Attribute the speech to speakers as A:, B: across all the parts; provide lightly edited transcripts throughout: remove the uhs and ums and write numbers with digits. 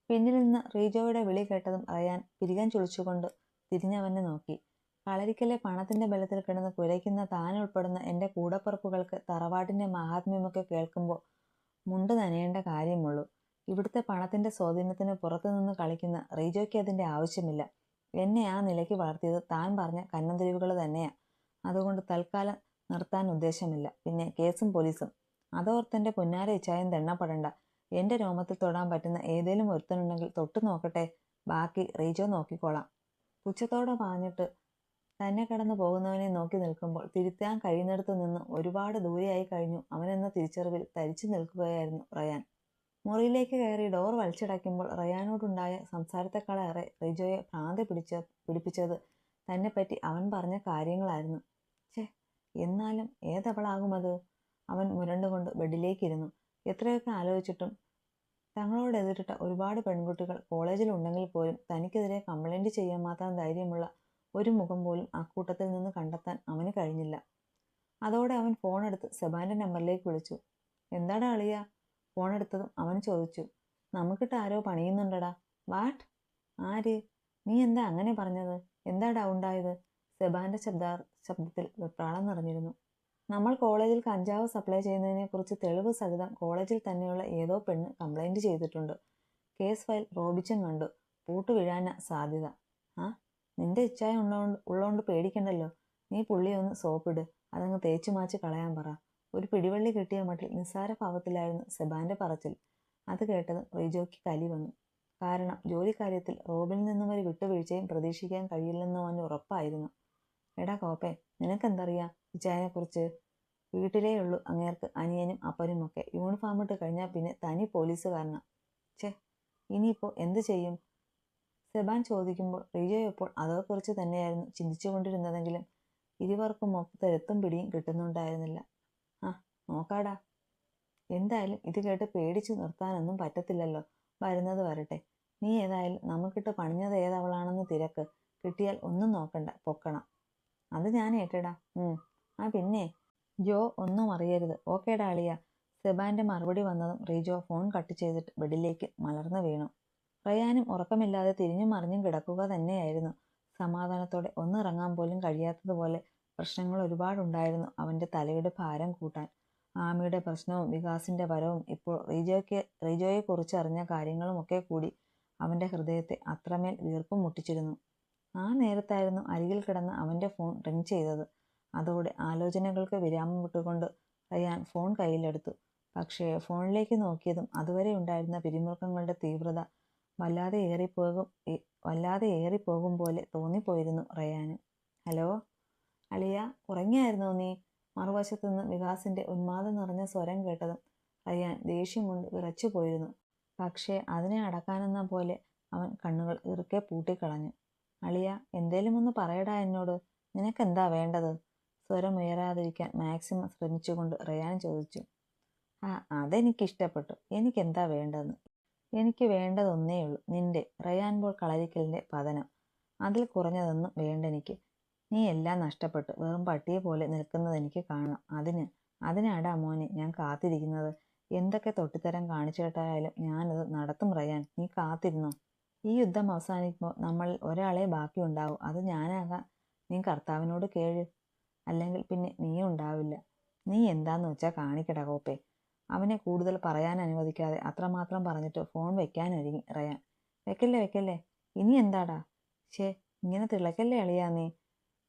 A: പിന്നിൽ നിന്ന് റീജോയുടെ വിളി കേട്ടതും റയാൻ പിരികം ചുളിച്ചുകൊണ്ട് തിരിഞ്ഞവനെ നോക്കി. കളരിക്കലെ പണത്തിന്റെ ബലത്തിൽ കിടന്ന് കുരയ്ക്കുന്ന താനുൾപ്പെടുന്ന എന്റെ കൂടപ്പിറപ്പുകൾക്ക് തറവാട്ടിന്റെ മഹാത്മ്യമൊക്കെ കേൾക്കുമ്പോൾ മുണ്ട് നനയേണ്ട കാര്യമുള്ളൂ. ഇവിടുത്തെ പണത്തിന്റെ സ്വാധീനത്തിന് പുറത്തുനിന്ന് കളിക്കുന്ന റീജോയ്ക്ക് അതിന്റെ ആവശ്യമില്ല. എന്നെ ആ നിലയ്ക്ക് വളർത്തിയത് താൻ പറഞ്ഞ കന്നന്തിരിവുകൾ തന്നെയാ. അതുകൊണ്ട് തൽക്കാലം നിർത്താൻ ഉദ്ദേശമില്ല. പിന്നെ കേസും പോലീസും അതോർത്തെന്റെ പുന്നാര ഇച്ഛായം തെണ്ണപ്പെടണ്ട. എന്റെ രോമത്തിൽ തൊടാൻ പറ്റുന്ന ഏതേലും ഒരുത്തനുണ്ടെങ്കിൽ തൊട്ടു നോക്കട്ടെ, ബാക്കി റീജോ നോക്കിക്കോളാം. പുച്ഛത്തോടെ പറഞ്ഞിട്ട് തന്നെ കടന്നു പോകുന്നവനെ നോക്കി നിൽക്കുമ്പോൾ തിരുത്താൻ കഴിയുന്നിടത്തു നിന്ന് ഒരുപാട് ദൂരെയായി കഴിഞ്ഞു അവനെന്ന തിരിച്ചറിവിൽ തരിച്ചു നിൽക്കുകയായിരുന്നു റയാൻ. മുറിയിലേക്ക് കയറി ഡോർ വലിച്ചടയ്ക്കുമ്പോൾ റയാനോടുണ്ടായ സംസാരത്തെക്കാളേറെ റീജോയെ ഭ്രാന്തി പിടിപ്പിച്ചത് തന്നെപ്പറ്റി അവൻ പറഞ്ഞ കാര്യങ്ങളായിരുന്നു. ഛേ, എന്നാലും ഏതവളാകുമത്? അവൻ മുരണ്ടുകൊണ്ട് ബെഡിലേക്കിരുന്നു. എത്രയൊക്കെ ആലോചിച്ചിട്ടും തങ്ങളോടെതിരിട്ട ഒരുപാട് പെൺകുട്ടികൾ കോളേജിലുണ്ടെങ്കിൽ പോലും തനിക്കെതിരെ കംപ്ലൈന്റ് ചെയ്യാൻ മാത്രം ധൈര്യമുള്ള ഒരു മുഖം പോലും അക്കൂട്ടത്തിൽ നിന്ന് കണ്ടെത്താൻ അവന് കഴിഞ്ഞില്ല. അതോടെ അവൻ ഫോണെടുത്ത് സെബാന്റെ നമ്പറിലേക്ക് വിളിച്ചു. എന്താടാ അളിയ? ഫോണെടുത്തതും അവൻ ചോദിച്ചു. നമുക്കിട്ട് ആരോ പണിയുന്നുണ്ടടാ. വാട്ട്? ആര്? നീ എന്താ അങ്ങനെ പറഞ്ഞത്? എന്താടാ ഉണ്ടായത്? സെബാന്റെ ശബ്ദത്തിൽ വെപ്രാളം നിറഞ്ഞിരുന്നു. നമ്മൾ കോളേജിൽ കഞ്ചാവ് സപ്ലൈ ചെയ്യുന്നതിനെ കുറിച്ച് തെളിവ് സഹിതം കോളേജിൽ തന്നെയുള്ള ഏതോ പെണ്ണ് കംപ്ലൈന്റ് ചെയ്തിട്ടുണ്ട്. കേസ് ഫയൽ റോബിച്ചൻ കണ്ടു. പൂട്ട് വീഴാനാ സാധ്യത. ആ, നിന്റെ ഇച്ഛായ ഉള്ളോണ്ട് പേടിക്കണ്ടല്ലോ. നീ പുള്ളിയെ ഒന്ന് സോപ്പിട്. അതങ്ങ് തേച്ചു മാച്ച് കളയാൻ പറ. ഒരു പിടിവള്ളി കിട്ടിയ മട്ടിൽ നിസ്സാര ഭാവത്തിലായിരുന്നു സെബാന്റെ പറച്ചിൽ. അത് കേട്ടത് റീജോയ്ക്ക് കലി വന്നു. കാരണം ജോലിക്കാര്യത്തിൽ റോബിനിൽ നിന്നും ഒരു വിട്ടുവീഴ്ചയും പ്രതീക്ഷിക്കാൻ കഴിയില്ലെന്ന് അവന് ഉറപ്പായിരുന്നു. എടാ കോപ്പേ, നിനക്കെന്തറിയാം ഇച്ചായനെക്കുറിച്ച്? വീട്ടിലേ ഉള്ളൂ അങ്ങേർക്ക് അനിയനും അപ്പനുമൊക്കെ. യൂണിഫോം ഇട്ട് കഴിഞ്ഞാൽ പിന്നെ തനി പോലീസുകാരനാ. ഛേ, ഇനിയിപ്പോൾ എന്തു ചെയ്യും? സെബാൻ ചോദിക്കുമ്പോൾ റീജോ ഇപ്പോൾ അതേക്കുറിച്ച് തന്നെയായിരുന്നു ചിന്തിച്ചുകൊണ്ടിരുന്നതെങ്കിലും ഇരുവർക്കും മൊത്തത്തിൽ എത്തും പിടിയും കിട്ടുന്നുണ്ടായിരുന്നില്ല. ആ, നോക്കാടാ. എന്തായാലും ഇത് കേട്ട് പേടിച്ചു നിർത്താനൊന്നും പറ്റത്തില്ലല്ലോ. വരുന്നത് വരട്ടെ. നീ ഏതായാലും നമുക്കിട്ട് പണിഞ്ഞത് ഏതവളാണെന്ന് തിരക്ക്. കിട്ടിയാൽ ഒന്നും നോക്കണ്ട, പൊക്കണം. അത് ഞാൻ ഏറ്റടാ. ആ പിന്നെ ജോ ഒന്നും അറിയരുത്. ഓക്കേടാ അളിയ. സെബാന്റെ മറുപടി വന്നതും റീജോ ഫോൺ കട്ട് ചെയ്തിട്ട് ബെഡിലേക്ക് മലർന്നു വീണു. റയാനും ഉറക്കമില്ലാതെ തിരിഞ്ഞും മറിഞ്ഞും കിടക്കുക തന്നെയായിരുന്നു. സമാധാനത്തോടെ ഒന്നിറങ്ങാൻ പോലും കഴിയാത്തതുപോലെ പ്രശ്നങ്ങൾ ഒരുപാടുണ്ടായിരുന്നു അവന്റെ തലയുടെ ഭാരം കൂട്ടാൻ. ആമിയുടെ പ്രശ്നവും വികാസിന്റെ വരവും ഇപ്പോൾ റീജോയെ കുറിച്ച് അറിഞ്ഞ കാര്യങ്ങളും ഒക്കെ കൂടി അവന്റെ ഹൃദയത്തെ അത്രമേൽ വീർപ്പ് മുട്ടിച്ചിരുന്നു. ആ നേരത്തായിരുന്നു അരികിൽ കിടന്ന അവന്റെ ഫോൺ റിങ് ചെയ്തത്. അതോടെ ആലോചനകൾക്ക് വിരാമം വിട്ടുകൊണ്ട് റയാൻ ഫോൺ കയ്യിലെടുത്തു. പക്ഷേ ഫോണിലേക്ക് നോക്കിയതും അതുവരെ ഉണ്ടായിരുന്ന പിരിമുറുക്കങ്ങളുടെ തീവ്രത വല്ലാതെ ഏറിപ്പോകും പോലെ തോന്നിപ്പോയിരുന്നു റയാന്. ഹലോ അളിയ, ഉറങ്ങിയായിരുന്നോ നീ? മറുവശത്തു നിന്ന് വികാസിന്റെ ഉന്മാദം നിറഞ്ഞ സ്വരം കേട്ടതും റയാൻ ദേഷ്യം കൊണ്ട് വിറച്ചു പോയിരുന്നു. പക്ഷേ അതിനെ അടക്കാനെന്ന പോലെ അവൻ കണ്ണുകൾ ഇറുക്കെ പൂട്ടിക്കളഞ്ഞു. അളിയ, എന്തേലും ഒന്ന് പറയടാ എന്നോട്. നിനക്കെന്താ വേണ്ടത്? സ്വരമുയരാതിരിക്കാൻ മാക്സിമം ശ്രമിച്ചുകൊണ്ട് റയാൻ ചോദിച്ചു. ആ, അതെനിക്കിഷ്ടപ്പെട്ടു. എനിക്കെന്താ വേണ്ടതെന്ന്? എനിക്ക് വേണ്ടതൊന്നേ ഉള്ളൂ, നിന്റെ റയാൻ പോൾ കളരിക്കലിന്റെ പതനം. അതിൽ കുറഞ്ഞതൊന്നും വേണ്ടെനിക്ക്. നീ എല്ലാം നഷ്ടപ്പെട്ട് വെറും പട്ടിയെ പോലെ നിൽക്കുന്നതെനിക്ക് കാണണം. അതിനാടാ മോനെ ഞാൻ കാത്തിരിക്കുന്നത്. എന്തൊക്കെ തൊട്ടിത്തരം കാണിച്ചിട്ടായാലും ഞാനത് നടത്തും റയാൻ. നീ കാത്തിരുന്നോ. ഈ യുദ്ധം അവസാനിക്കുമ്പോൾ നമ്മളിൽ ഒരാളെ ബാക്കിയുണ്ടാവും. അത് ഞാനാകാൻ നീ കർത്താവിനോട് കേഴ്. അല്ലെങ്കിൽ പിന്നെ നീ ഉണ്ടാവില്ല. നീ എന്താന്ന് വെച്ചാൽ കാണിക്കട കോപ്പേ. അവനെ കൂടുതൽ പറയാൻ അനുവദിക്കാതെ അത്രമാത്രം പറഞ്ഞിട്ട് ഫോൺ വെക്കാനൊരുങ്ങി റയാൻ. വെക്കല്ലേ. ഇനി എന്താടാ? ഷേ, ഇങ്ങനെ തിളക്കല്ലേ അളിയാ നീ.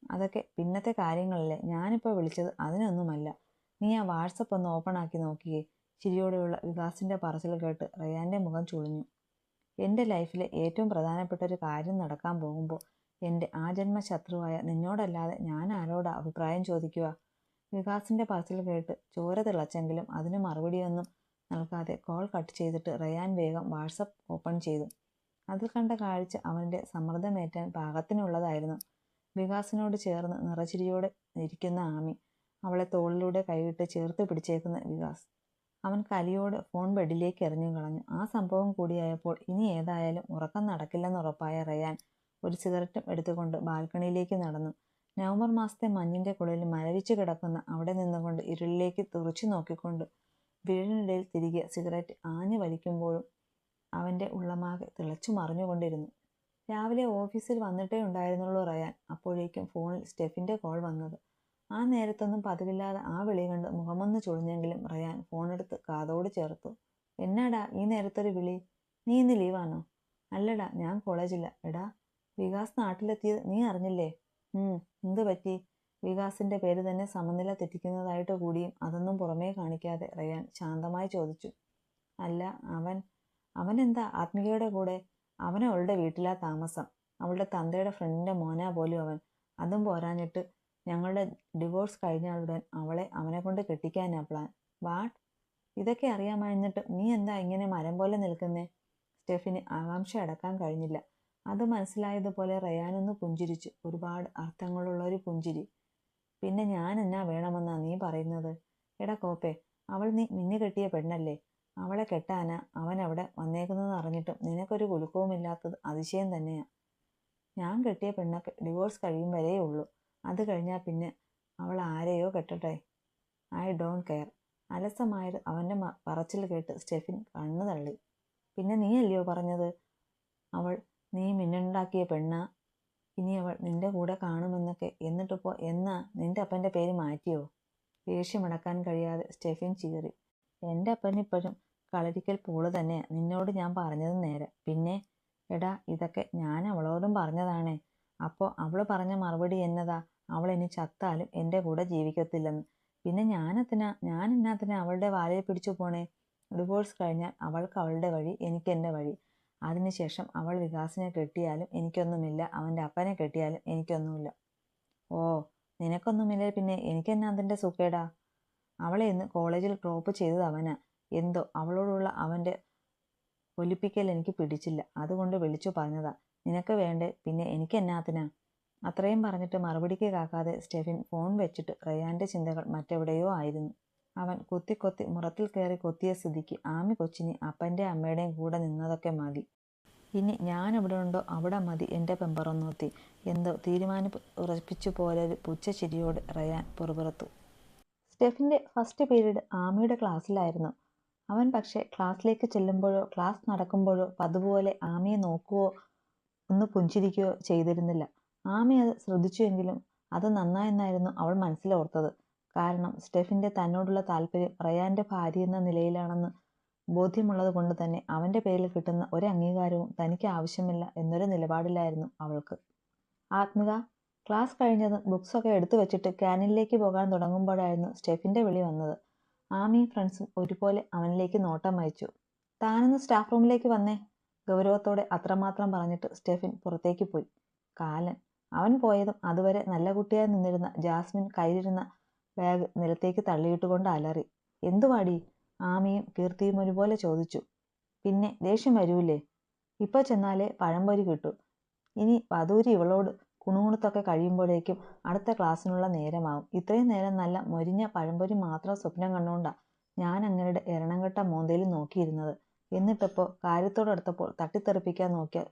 A: അതൊക്കെ പിന്നത്തെ കാര്യങ്ങളല്ലേ. ഞാനിപ്പോൾ വിളിച്ചത് അതിനൊന്നുമല്ല. നീ ആ വാട്സപ്പ് ഒന്ന് ഓപ്പൺ ആക്കി നോക്കിയേ. ചിരിയോടെയുള്ള വികാസിന്റെ പറച്ചിൽ കേട്ട് റയാന്റെ മുഖം ചുളിഞ്ഞു. എൻ്റെ ലൈഫിലെ ഏറ്റവും പ്രധാനപ്പെട്ട ഒരു കാര്യം നടക്കാൻ പോകുമ്പോൾ എൻ്റെ ആജന്മ ശത്രുവായ നിന്നോടല്ലാതെ ഞാൻ ആരോടാ അഭിപ്രായം ചോദിക്കുക? വികാസിന്റെ പറച്ചിൽ കേട്ട് ചോര തിളച്ചെങ്കിലും അതിന് മറുപടിയൊന്നും നൽകാതെ കോൾ കട്ട് ചെയ്തിട്ട് റയാൻ വേഗം വാട്സപ്പ് ഓപ്പൺ ചെയ്തു. അതിൽ കണ്ട കാഴ്ച അവന്റെ സമ്മർദ്ദമേറ്റാൻ പാകത്തിനുള്ളതായിരുന്നു. വികാസിനോട് ചേർന്ന് നിറച്ചിരിയോടെ ഇരിക്കുന്ന ആമി, അവളെ തോളിലൂടെ കൈയിട്ട് ചേർത്ത് പിടിച്ചേക്കുന്ന വികാസ്. അവൻ കലിയോട് ഫോൺ ബെഡിലേക്ക് എറിഞ്ഞു കളഞ്ഞു. ആ സംഭവം കൂടിയായപ്പോൾ ഇനി ഏതായാലും ഉറക്കം നടക്കില്ലെന്നുറപ്പായ റയാൻ ഒരു സിഗരറ്റും എടുത്തുകൊണ്ട് ബാൽക്കണിയിലേക്ക് നടന്നു. നവംബർ മാസത്തെ മഞ്ഞിന്റെ കുളിരിൽ മരവിച്ചു കിടക്കുന്ന അവിടെ നിന്നുകൊണ്ട് ഇരുളിലേക്ക് തുറച്ചു നോക്കിക്കൊണ്ട് വീടിനിടയിൽ തിരികെ സിഗരറ്റ് ആഞ്ഞു വലിക്കുമ്പോഴും അവൻ്റെ ഉള്ളമാകെ തിളച്ചു മറിഞ്ഞുകൊണ്ടിരുന്നു. രാവിലെ ഓഫീസിൽ വന്നിട്ടേ ഉണ്ടായിരുന്നുള്ളൂ റയാൻ. അപ്പോഴേക്കും ഫോണിൽ സ്റ്റെഫിൻ്റെ കോൾ വന്നത്. ആ നേരത്തൊന്നും പതിവില്ലാതെ ആ വിളി കണ്ട് മുഖമൊന്ന് ചുളിഞ്ഞെങ്കിലും റയാൻ ഫോണെടുത്ത് കാതോട് ചേർത്തു. എന്നാടാ ഈ നേരത്തൊരു വിളി? നീ ഇന്ന് ലീവാണോ? അല്ലടാ, ഞാൻ കോളേജില്ല. എടാ, വികാസ് നാട്ടിലെത്തിയത് നീ അറിഞ്ഞില്ലേ? എന്ത് പറ്റി? വികാസിന്റെ പേര് തന്നെ സമനില തെറ്റിക്കുന്നതായിട്ട് കൂടിയും അതൊന്നും പുറമേ കാണിക്കാതെ റയാൻ ശാന്തമായി ചോദിച്ചു. അല്ല, അവനെന്താ ആത്മികയുടെ കൂടെ? അവൻ അവളുടെ വീട്ടിലാ താമസം. അവളുടെ തന്തയുടെ ഫ്രണ്ടിന്റെ മോനാ പോലും അവൻ. അതും പോരാഞ്ഞിട്ട് ഞങ്ങളുടെ ഡിവോഴ്സ് കഴിഞ്ഞാലുടൻ അവളെ അവനെ കൊണ്ട് കെട്ടിക്കാനാ പ്ലാൻ. വാട്ട്? ഇതൊക്കെ അറിയാമായിരുന്നിട്ട് നീ എന്താ ഇങ്ങനെ മരം പോലെ നിൽക്കുന്നേ? സ്റ്റെഫിന് ആകാംക്ഷ അടക്കാൻ കഴിഞ്ഞില്ല. അത് മനസ്സിലായതുപോലെ റയാനൊന്ന് പുഞ്ചിരിച്ചു. ഒരുപാട് അർത്ഥങ്ങളുള്ള ഒരു പുഞ്ചിരി. പിന്നെ ഞാൻ എന്നാ വേണമെന്നാ നീ പറയുന്നത്? എടാ കോപ്പേ, അവൾ നീ മിന്നു കെട്ടിയ പെണ്ണല്ലേ? അവളെ കെട്ടാനാ അവൻ അവിടെ വന്നേക്കുന്നതെന്ന് അറിഞ്ഞിട്ടും നിനക്കൊരു കുലുക്കവുമില്ലാത്തത് അതിശയം തന്നെയാ. ഞാൻ കെട്ടിയ പെണ്ണൊക്കെ ഡിവോഴ്സ് കഴിയും വരേ ഉള്ളൂ. അത് കഴിഞ്ഞാൽ പിന്നെ അവൾ ആരെയോ കെട്ടട്ടെ. I don't care. അലസമായത് അവൻ്റെ പറച്ചിൽ കേട്ട് സ്റ്റെഫിൻ കണ്ണു തള്ളി. പിന്നെ നീയല്ലയോ പറഞ്ഞത് നീ മിന്നുണ്ടാക്കിയ പെണ്ണാ, ഇനി അവൾ നിന്റെ കൂടെ കാണുമെന്നൊക്കെ? എന്നിട്ടിപ്പോൾ എന്നാ നിന്റെ അപ്പൻ്റെ പേര് മാറ്റിയോ? ദേഷ്യമടക്കാൻ കഴിയാതെ സ്റ്റെഫിൻ ചീറി. എൻ്റെ അപ്പനിപ്പോഴും കളരിക്കൽ പൂള് തന്നെയാ. നിന്നോട് ഞാൻ പറഞ്ഞത് നേരെ. പിന്നെ എടാ, ഇതൊക്കെ ഞാൻ അവളോടും പറഞ്ഞതാണേ. അപ്പോൾ അവൾ പറഞ്ഞ മറുപടി എന്നതാ? അവൾ ഇനി ചത്താലും എൻ്റെ കൂടെ ജീവിക്കത്തില്ലെന്ന്. പിന്നെ ഞാൻ എന്നാത്തിനാ അവളുടെ വാലയിൽ പിടിച്ചു പോണേ? ഡിവോഴ്സ് കഴിഞ്ഞാൽ അവൾക്ക് അവളുടെ വഴി, എനിക്ക് എൻ്റെ വഴി. അതിനുശേഷം അവൾ വികാസിനെ കെട്ടിയാലും എനിക്കൊന്നുമില്ല, അവൻ്റെ അപ്പനെ കെട്ടിയാലും എനിക്കൊന്നുമില്ല. ഓ, നിനക്കൊന്നുമില്ല, പിന്നെ എനിക്കെന്നാ അതിൻ്റെ സുഖേടാ? അവളെ ഇന്ന് കോളേജിൽ ഡ്രോപ്പ് ചെയ്തത് അവനാ. എന്തോ അവളോടുള്ള അവൻ്റെ ഒലിപ്പിക്കൽ എനിക്ക് പിടിച്ചില്ല. അതുകൊണ്ട് വിളിച്ചു പറഞ്ഞതാ. നിനക്ക് വേണ്ടേ, പിന്നെ എനിക്കെന്നാത്തിനാ? അത്രയും പറഞ്ഞിട്ട് മറുപടിക്ക് കാക്കാതെ സ്റ്റെഫിൻ ഫോൺ വെച്ചിട്ട് റയാൻ്റെ ചിന്തകൾ മറ്റെവിടെയോ ആയിരുന്നു. അവൻ കുത്തി മുറത്തിൽ കയറി കൊത്തിയ സ്ഥിതിക്ക് ആമി കൊച്ചിന് അപ്പൻ്റെ അമ്മയുടെയും കൂടെ നിന്നതൊക്കെ മതി. ഇനി ഞാനെവിടെ ഉണ്ടോ അവിടെ മതി എൻ്റെ പെമ്പറൊന്നോത്തി. എന്തോ തീരുമാനം ഉറപ്പിച്ചു പോലൊരു പുച്ഛച്ചിരിയോട് റയാൻ പുറപുറത്തു. സ്റ്റെഫിൻ്റെ ഫസ്റ്റ് പീരീഡ് ആമിയുടെ ക്ലാസ്സിലായിരുന്നു. അവൻ പക്ഷേ ക്ലാസ്സിലേക്ക് ചെല്ലുമ്പോഴോ ക്ലാസ് നടക്കുമ്പോഴോ പതുപോലെ ആമിയെ നോക്കുകയോ ഒന്ന് പുഞ്ചിരിക്കുകയോ ചെയ്തിരുന്നില്ല. ആമി അത് ശ്രദ്ധിച്ചുവെങ്കിലും അത് നന്നായെന്നായിരുന്നു അവൾ മനസ്സിലോർത്തത്. കാരണം സ്റ്റെഫിൻ്റെ തന്നോടുള്ള താല്പര്യം റയാൻ്റെ ഭാര്യ എന്ന നിലയിലാണെന്ന് ബോധ്യമുള്ളത് കൊണ്ട് തന്നെ അവൻ്റെ പേരിൽ കിട്ടുന്ന ഒരു അംഗീകാരവും തനിക്ക് ആവശ്യമില്ല എന്നൊരു നിലപാടിലായിരുന്നു അവൾക്ക്. ആത്മിക ക്ലാസ് കഴിഞ്ഞതും ബുക്സൊക്കെ എടുത്തു വെച്ചിട്ട് ക്യാനിലേക്ക് പോകാൻ തുടങ്ങുമ്പോഴായിരുന്നു സ്റ്റെഫിൻ്റെ വിളി വന്നത്. ആമിയും ഫ്രണ്ട്സും ഒരുപോലെ അവനിലേക്ക് നോട്ടം അയച്ചു. താനൊന്ന് സ്റ്റാഫ് റൂമിലേക്ക് വന്നേ, ഗൗരവത്തോടെ അത്രമാത്രം പറഞ്ഞിട്ട് സ്റ്റെഫിൻ പുറത്തേക്ക് പോയി. കാലൻ. അവൻ പോയതും അതുവരെ നല്ല കുട്ടിയായി നിന്നിരുന്ന ജാസ്മിൻ കയ്യിലിരുന്ന ബാഗ് നിലത്തേക്ക് തള്ളിയിട്ടുകൊണ്ട് അലറി. എന്തുവാടി? ആമിയും കീർത്തിയും ഒരുപോലെ ചോദിച്ചു. പിന്നെ ദേഷ്യം വരൂലേ? ഇപ്പോൾ ചെന്നാലേ പഴംപൊരി കിട്ടൂ. ഇനി വധൂരി ഇവളോട് കുണുകുണുത്തൊക്കെ കഴിയുമ്പോഴേക്കും അടുത്ത ക്ലാസ്സിനുള്ള നേരമാവും. ഇത്രയും നേരം നല്ല മൊരിഞ്ഞ പഴംപൊരി മാത്രം സ്വപ്നം കണ്ടുകൊണ്ടാ ഞാൻ അങ്ങയുടെ എരണംകെട്ട മോന്തയിൽ നോക്കിയിരുന്നത്. എന്നിട്ടിപ്പോൾ കാര്യത്തോടടുത്തപ്പോൾ തട്ടിത്തെറിപ്പിക്കാൻ നോക്കിയ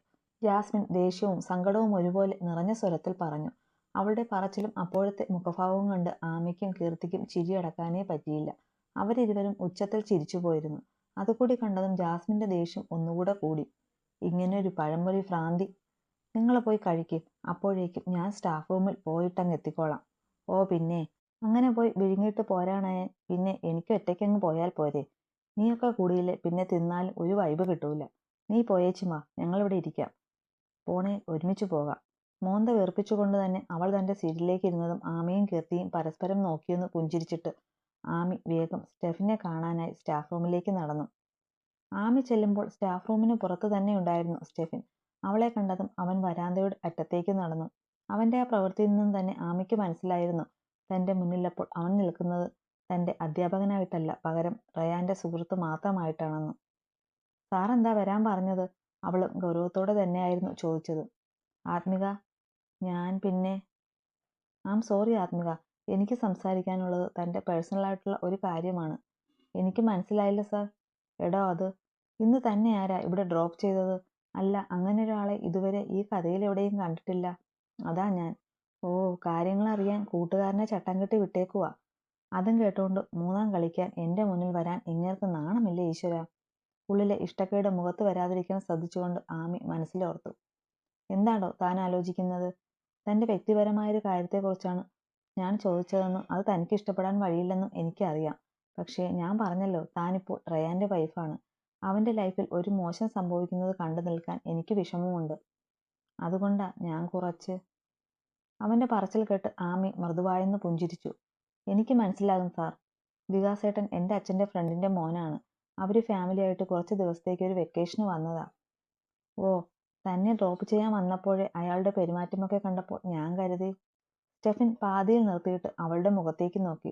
A: ജാസ്മിൻ ദേഷ്യവും സങ്കടവും ഒരുപോലെ നിറഞ്ഞ സ്വരത്തിൽ പറഞ്ഞു. അവളുടെ പറച്ചിലും അപ്പോഴത്തെ മുഖഭാവവും കണ്ട് ആമിക്കും കീർത്തിക്കും ചിരിയടക്കാനേ പറ്റിയില്ല. അവരിരുവരും ഉച്ചത്തിൽ ചിരിച്ചു പോയിരുന്നു. അതുകൂടി കണ്ടതും ജാസ്മിൻ്റെ ദേഷ്യം ഒന്നുകൂടെ കൂടി. ഇങ്ങനെയൊരു പഴംപൊരി ഭ്രാന്തി. നിങ്ങൾ പോയി കഴിക്ക്. അപ്പോഴേക്കും ഞാൻ സ്റ്റാഫ് റൂമിൽ പോയിട്ടങ്ങ് എത്തിക്കോളാം. ഓ പിന്നെ, അങ്ങനെ പോയി വിഴുങ്ങിയിട്ട് പോരാനായ പിന്നെ എനിക്ക് ഒറ്റയ്ക്കങ്ങ് പോയാൽ പോരെ? നീയൊക്കെ കൂടിയില്ലേ പിന്നെ തിന്നാലും ഒരു വൈബ് കിട്ടൂല. നീ പോയേച്ചുമാ, ഞങ്ങളിവിടെ ഇരിക്കാം. പോണേ ഒരുമിച്ച് പോകാം. മോന്ത വെറുപ്പിച്ചുകൊണ്ട് തന്നെ അവൾ തൻ്റെ സീറ്റിലേക്ക് ഇരുന്നതും ആമിയും കീർത്തിയും പരസ്പരം നോക്കിയൊന്ന് പുഞ്ചിരിച്ചിട്ട് ആമി വേഗം സ്റ്റെഫിനെ കാണാനായി സ്റ്റാഫ് റൂമിലേക്ക് നടന്നു. ആമി ചെല്ലുമ്പോൾ സ്റ്റാഫ് റൂമിന് പുറത്ത് തന്നെ ഉണ്ടായിരുന്നു സ്റ്റെഫിൻ. അവളെ കണ്ടതും അവൻ വരാന്തയുടെ അറ്റത്തേക്ക് നടന്നു. അവൻ്റെ ആ പ്രവൃത്തിയിൽ നിന്നും തന്നെ ആമിക്ക് മനസ്സിലായിരുന്നു തൻ്റെ മുന്നിലപ്പോൾ അവൻ നിൽക്കുന്നത് തൻ്റെ അധ്യാപകനായിട്ടല്ല, പകരം റയാൻ്റെ സുഹൃത്ത് മാത്രമായിട്ടാണെന്ന്. സാറെന്താ വരാൻ പറഞ്ഞത്? അവളും ഗൗരവത്തോടെ തന്നെയായിരുന്നു ചോദിച്ചത്. ആത്മിക, ഞാൻ പിന്നെ സോറി ആത്മിക, എനിക്ക് സംസാരിക്കാനുള്ളത് തൻ്റെ പേഴ്സണലായിട്ടുള്ള ഒരു കാര്യമാണ്. എനിക്ക് മനസ്സിലായില്ല സാർ. എടോ, അത് ഇന്ന് തന്നെ ആരാ ഇവിടെ ഡ്രോപ്പ് ചെയ്തത്? അല്ല, അങ്ങനെ ഒരാളെ ഇതുവരെ ഈ കഥയിൽ എവിടെയും കണ്ടിട്ടില്ല. അതാ ഞാൻ. ഓ, കാര്യങ്ങളറിയാൻ കൂട്ടുകാരനെ ചട്ടം കെട്ടി വിട്ടേക്കുവാ. അതും കേട്ടുകൊണ്ട് മൂന്നാം കളിക്കാൻ എൻ്റെ മുന്നിൽ വരാൻ ഇങ്ങേർക്ക് നാണമില്ലേ ഈശ്വര? ഉള്ളിലെ ഇഷ്ടക്കേട് മുഖത്ത് വരാതിരിക്കാൻ ശ്രദ്ധിച്ചുകൊണ്ട് ആമി മനസ്സിലോർത്തു. എന്താണോ താൻ ആലോചിക്കുന്നത്? തൻ്റെ വ്യക്തിപരമായൊരു കാര്യത്തെക്കുറിച്ചാണ് ഞാൻ ചോദിച്ചതെന്നും അത് തനിക്ക് ഇഷ്ടപ്പെടാൻ വഴിയില്ലെന്നും എനിക്കറിയാം. പക്ഷേ ഞാൻ പറഞ്ഞല്ലോ, താനിപ്പോൾ റയാൻ്റെ വൈഫാണ്. അവൻ്റെ ലൈഫിൽ ഒരു മോശം സംഭവിക്കുന്നത് കണ്ടു നിൽക്കാൻ എനിക്ക് വിഷമമുണ്ട്. അതുകൊണ്ടാ ഞാൻ കുറച്ച്. അവൻ്റെ പറച്ചിൽ കേട്ട് ആമി മൃദുവായെന്ന് പുഞ്ചിരിച്ചു. എനിക്ക് മനസ്സിലാകും സാർ. വികാസേട്ടൻ എൻ്റെ അച്ഛൻ്റെ ഫ്രണ്ടിൻ്റെ മോനാണ്. അവർ ഫാമിലിയായിട്ട് കുറച്ച് ദിവസത്തേക്ക് ഒരു വെക്കേഷന് വന്നതാ. ഓ, തന്നെ ഡ്രോപ്പ് ചെയ്യാൻ വന്നപ്പോഴേ അയാളുടെ പെരുമാറ്റമൊക്കെ കണ്ടപ്പോൾ ഞാൻ കരുതി. സ്റ്റെഫിൻ പാതിയിൽ നിർത്തിയിട്ട് അവളുടെ മുഖത്തേക്ക് നോക്കി.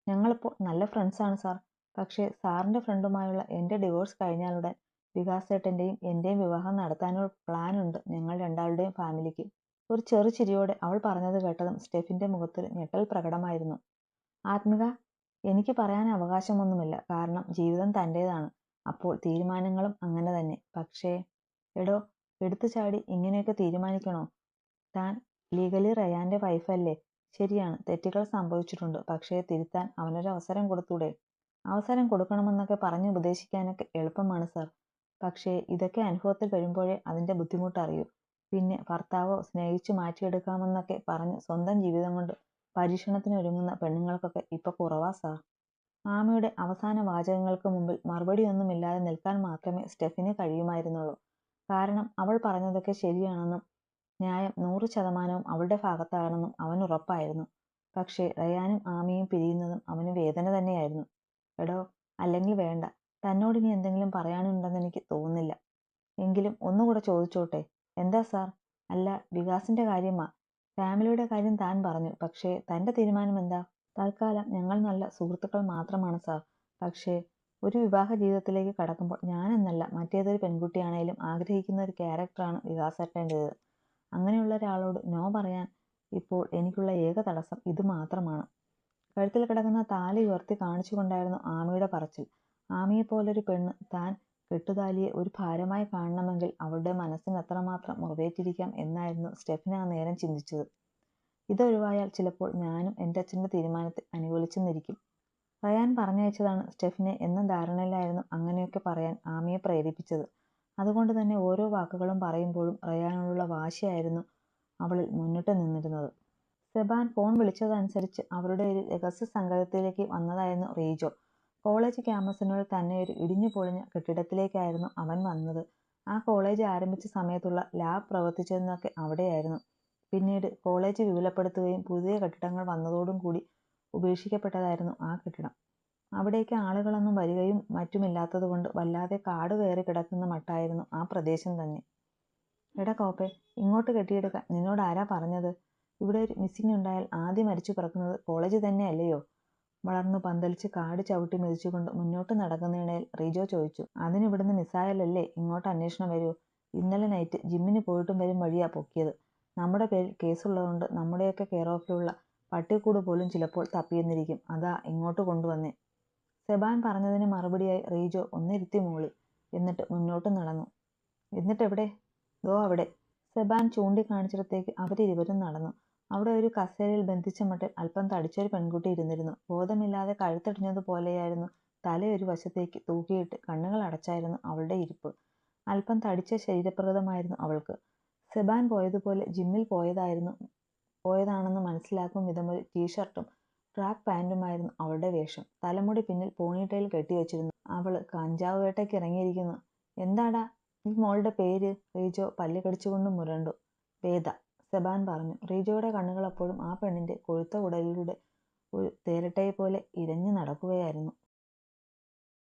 A: ഞങ്ങളിപ്പോൾ നല്ല ഫ്രണ്ട്സാണ് സാർ. പക്ഷേ സാറിൻ്റെ ഫ്രണ്ടുമായുള്ള എൻ്റെ ഡിവോഴ്സ് കഴിഞ്ഞാലുടൻ വികാസേട്ടൻ്റെയും എൻ്റെയും വിവാഹം നടത്താനുള്ള പ്ലാനുണ്ട് ഞങ്ങൾ രണ്ടാളുടെയും ഫാമിലിക്ക്. ഒരു ചെറു ചിരിയോടെ അവൾ പറഞ്ഞത് കേട്ടതും സ്റ്റെഫിൻ്റെ മുഖത്തൊരു ഞെട്ടൽ പ്രകടമായിരുന്നു. ആത്മിക, എനിക്ക് പറയാൻ അവകാശമൊന്നുമില്ല. കാരണം ജീവിതം തൻ്റേതാണ്. അപ്പോൾ തീരുമാനങ്ങളും അങ്ങനെ തന്നെ. പക്ഷേ എടോ, എടുത്തു ചാടി ഇങ്ങനെയൊക്കെ തീരുമാനിക്കണോ? താൻ ലീഗലി റയാൻ്റെ വൈഫല്ലേ? ശരിയാണ്, തെറ്റുകൾ സംഭവിച്ചിട്ടുണ്ട്. പക്ഷേ തിരുത്താൻ അവനൊരു അവസരം കൊടുത്തൂടെ? അവസരം കൊടുക്കണമെന്നൊക്കെ പറഞ്ഞ് ഉപദേശിക്കാനൊക്കെ എളുപ്പമാണ് സാർ. പക്ഷേ ഇതൊക്കെ അനുഭവത്തിൽ വരുമ്പോഴേ അതിൻ്റെ ബുദ്ധിമുട്ട് അറിയൂ. പിന്നെ ഭർത്താവോ സ്നേഹിച്ചു മാറ്റിയെടുക്കാമെന്നൊക്കെ പറഞ്ഞ് സ്വന്തം ജീവിതം കൊണ്ട് പരീക്ഷണത്തിനൊരുങ്ങുന്ന പെണ്ണുങ്ങൾക്കൊക്കെ ഇപ്പൊ കുറവാ സാർ. ആമയുടെ അവസാന വാചകങ്ങൾക്ക് മുമ്പിൽ മറുപടിയൊന്നുമില്ലാതെ നിൽക്കാൻ മാത്രമേ സ്റ്റെഫിന് കഴിയുമായിരുന്നുള്ളൂ. കാരണം അവൾ പറഞ്ഞതൊക്കെ ശരിയാണെന്നും ന്യായം 100% അവളുടെ ഭാഗത്താണെന്നും അവന് ഉറപ്പായിരുന്നു. പക്ഷേ റയാനും ആമിയും പിരിയുന്നതും അവന് വേദന തന്നെയായിരുന്നു. എടോ, അല്ലെങ്കിൽ വേണ്ട. തന്നോടിനി എന്തെങ്കിലും പറയാനുണ്ടെന്ന് എനിക്ക് തോന്നുന്നില്ല. എങ്കിലും ഒന്നുകൂടെ ചോദിച്ചോട്ടെ? എന്താ സാർ? അല്ല, വികാസിന്റെ കാര്യമാ. ഫാമിലിയുടെ കാര്യം താൻ പറഞ്ഞു. പക്ഷേ തൻ്റെ തീരുമാനം എന്താ? തൽക്കാലം ഞങ്ങൾ നല്ല സുഹൃത്തുക്കൾ മാത്രമാണ് സാർ. പക്ഷേ ഒരു വിവാഹ ജീവിതത്തിലേക്ക് കടക്കുമ്പോൾ ഞാനെന്നല്ല മറ്റേതൊരു പെൺകുട്ടിയാണേലും ആഗ്രഹിക്കുന്ന ഒരു ക്യാരക്ടറാണ് വികാസേട്ടൻ്റേത്. അങ്ങനെയുള്ള ഒരാളോട് നോ പറയാൻ ഇപ്പോൾ എനിക്കുള്ള ഏക തടസ്സം ഇത് മാത്രമാണ്. കഴുത്തിൽ കിടക്കുന്ന താലി ഉയർത്തി കാണിച്ചുകൊണ്ടായിരുന്നു ആമിയുടെ പറച്ചിൽ. ആമിയെപ്പോലൊരു പെണ്ണ് താൻ കെട്ടുതാലിയെ ഒരു ഭാരമായി കാണണമെങ്കിൽ അവളുടെ മനസ്സിന് എത്രമാത്രം മുറിവേറ്റിരിക്കാം എന്നായിരുന്നു സ്റ്റെഫിന് ആ നേരം ചിന്തിച്ചത്. ഇതൊഴിവായാൽ ചിലപ്പോൾ ഞാനും എൻ്റെ അച്ഛൻ്റെ തീരുമാനത്തെ അനുകൂലിച്ചെന്നിരിക്കും. റയാൻ പറഞ്ഞയച്ചതാണ് സ്റ്റെഫിനെ എന്ന ധാരണയിലായിരുന്നു അങ്ങനെയൊക്കെ പറയാൻ ആമിയെ പ്രേരിപ്പിച്ചത്. അതുകൊണ്ട് തന്നെ ഓരോ വാക്കുകളും പറയുമ്പോഴും റയാനോടുള്ള വാശിയായിരുന്നു അവളിൽ മുന്നിട്ട് നിന്നിരുന്നത്. സെബാൻ ഫോൺ വിളിച്ചതനുസരിച്ച് അവരുടെ ഒരു രഹസ്യ സംഗമത്തിലേക്ക് വന്നതായിരുന്നു റീജോ. കോളേജ് ക്യാമ്പസിനുള്ളിൽ തന്നെ ഒരു ഇടിഞ്ഞു പൊളിഞ്ഞ കെട്ടിടത്തിലേക്കായിരുന്നു അവൻ വന്നത്. ആ കോളേജ് ആരംഭിച്ച സമയത്തുള്ള ലാബ് പ്രവർത്തിച്ചിരുന്നതൊക്കെ അവിടെയായിരുന്നു. പിന്നീട് കോളേജ് വിപുലപ്പെടുത്തുകയും പുതിയ കെട്ടിടങ്ങൾ വന്നതോടും കൂടി ഉപേക്ഷിക്കപ്പെട്ടതായിരുന്നു ആ കെട്ടിടം. അവിടേക്ക് ആളുകളൊന്നും വരികയും മറ്റുമില്ലാത്തതുകൊണ്ട് വല്ലാതെ കാട് കയറി കിടക്കുന്ന മട്ടായിരുന്നു ആ പ്രദേശം തന്നെ. എടാ കോപ്പെ, ഇങ്ങോട്ട് കെട്ടിയെടുക്കാൻ നിന്നോട് ആരാ പറഞ്ഞത്? ഇവിടെ ഒരു മിസ്സിംഗ് ഉണ്ടായാൽ ആദ്യം മരിച്ചു പിറക്കുന്നത് കോളേജ് തന്നെയല്ലയോ? വളർന്നു പന്തലിച്ച് കാട് ചവിട്ടി മെതിച്ചുകൊണ്ട് മുന്നോട്ട് നടക്കുന്നതിനിടയിൽ റീജോ ചോദിച്ചു. അതിനിവിടുന്ന് മിസ്സായാലല്ലേ ഇങ്ങോട്ട് അന്വേഷണം വരൂ? ഇന്നലെ നൈറ്റ് ജിമ്മിന് പോയിട്ടും വരും വഴിയാ പൊക്കിയത്. നമ്മുടെ പേരിൽ കേസുള്ളതുകൊണ്ട് നമ്മുടെയൊക്കെ കെയർ ഓഫിലുള്ള പട്ടിക്കൂട് പോലും ചിലപ്പോൾ തപ്പിയെന്നിരിക്കും. അതാ ഇങ്ങോട്ട് കൊണ്ടുവന്നേ. സെബാൻ പറഞ്ഞതിന് മറുപടിയായി റീജോ ഒന്നിരുത്തി മൂളി. എന്നിട്ട് മുന്നോട്ട് നടന്നു. എന്നിട്ടെവിടെ? ദോ അവിടെ. സെബാൻ ചൂണ്ടിക്കാണിച്ചിടത്തേക്ക് അവരിരുവരും നടന്നു. അവിടെ ഒരു കസേരയിൽ ബന്ധിച്ച മട്ടിൽ അല്പം തടിച്ചൊരു പെൺകുട്ടി ഇരുന്നിരുന്നു. ബോധമില്ലാതെ കഴുത്തിടിഞ്ഞതുപോലെയായിരുന്നു. തലയൊരു വശത്തേക്ക് തൂക്കിയിട്ട് കണ്ണുകൾ അടച്ചായിരുന്നു അവളുടെ ഇരിപ്പ്. അല്പം തടിച്ച ശരീരപ്രകൃതമായിരുന്നു അവൾക്ക്. സെബാൻ പോയതുപോലെ ജിമ്മിൽ പോയതാണെന്ന് മനസ്സിലാക്കും വിധമൊരു ടീഷർട്ടും ട്രാക്ക് പാൻറ്റുമായിരുന്നു അവളുടെ വേഷം. തലമുടി പിന്നിൽ പോണിടെയിൽ കെട്ടിവെച്ചിരുന്നു. അവള് കഞ്ചാവ് വേട്ടയ്ക്ക് ഇറങ്ങിയിരിക്കുന്നു. എന്താടാ ഈ മോളുടെ പേര്? റീജോ പല്ല് കടിച്ചുകൊണ്ട് മുരണ്ടു. വേദ, സെബാൻ പറഞ്ഞു. റീജോയുടെ കണ്ണുകൾ അപ്പോഴും ആ പെണ്ണിന്റെ കൊഴുത്ത ഉടലിലൂടെ ഒരു തേരട്ടയെപ്പോലെ ഇരഞ്ഞു നടക്കുകയായിരുന്നു.